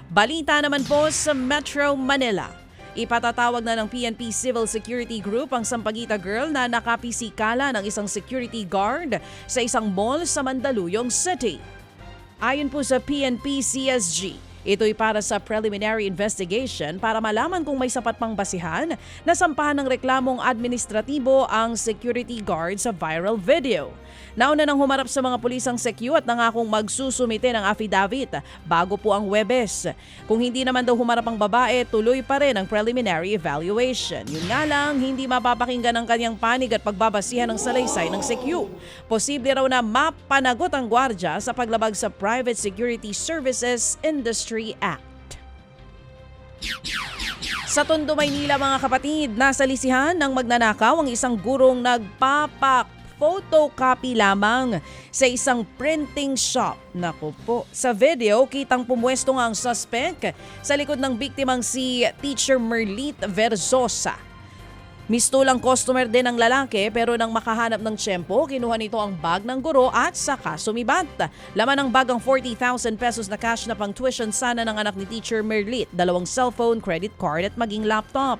Balita naman po sa Metro Manila. Ipatatawag na ng PNP Civil Security Group ang Sampaguita girl na nakapisikala ng isang security guard sa isang mall sa Mandaluyong City. Ayon po sa PNP CSG, ito'y para sa preliminary investigation para malaman kung may sapat pang basihan na sampahan ng reklamong administratibo ang security guard sa viral video. Nauna nang humarap sa mga pulis ang SECU at nangakong magsusumite ng affidavit bago po ang Huwebes. Kung hindi naman daw humarap ang babae, tuloy pa rin ang preliminary evaluation. Yun nga lang, hindi mapapakinggan ang kanyang panig at pagbabasihan ng salaysay ng SECU. Posible raw na mapanagot ang gwardya sa paglabag sa Private Security Services Industry Act. Sa Tondo, Maynila mga kapatid, nasa lisihan ng magnanakaw ang isang gurong photocopy lamang sa isang printing shop. Naku po. Sa video, kitang pumwesto nga ang suspect sa likod ng biktimang si Teacher Merlit Verzosa. Mistulang customer din ang lalaki pero nang makahanap ng tiyempo, kinuha nito ang bag ng guro at saka sumibat. Laman ng bag ang 40,000 pesos na cash na pang tuition sana ng anak ni Teacher Merlit, 2 cellphone, credit card at maging laptop.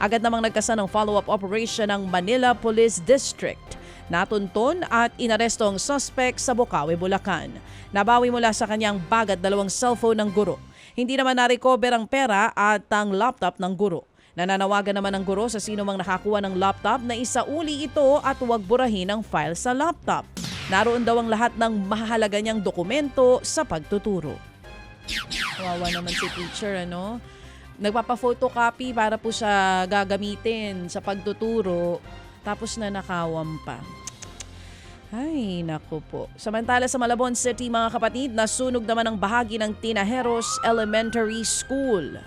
Agad namang nagkasa ng follow-up operation ng Manila Police District. Natunton at inaresto ang suspect sa Bocaue, Bulacan. Nabawi mula sa kanyang bag at 2 cellphone ng guro. Hindi naman na-recover ang pera at ang laptop ng guro. Nananawagan naman ng guro sa sino mang nakakuha ng laptop na isauli ito at huwag burahin ang file sa laptop. Naroon daw ang lahat ng mahalaga niyang dokumento sa pagtuturo. Wawa naman si teacher, ano? Nagpapa-photocopy para po siya gagamitin sa pagtuturo, tapos nanakawam pa. Ay, naku po. Samantala sa Malabon City mga kapatid, nasunog naman ang bahagi ng Tinajeros Elementary School.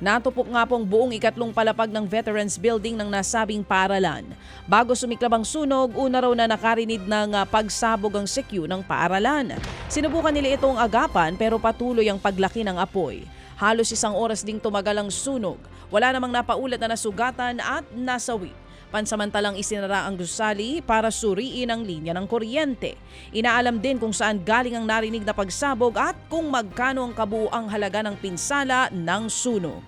Natupok nga pong buong ikatlong palapag ng Veterans Building ng nasabing paaralan. Bago sumiklab ang sunog, una raw na nakarinig ng pagsabog ang SECU ng paaralan. Sinubukan nila itong agapan pero patuloy ang paglaki ng apoy. Halos 1 oras ding tumagal ang sunog. Wala namang napaulat na nasugatan at nasawi. Pansamantalang isinara ang gusali para suriin ang linya ng kuryente. Inaalam din kung saan galing ang narinig na pagsabog at kung magkano ang kabuuang halaga ng pinsala ng sunog.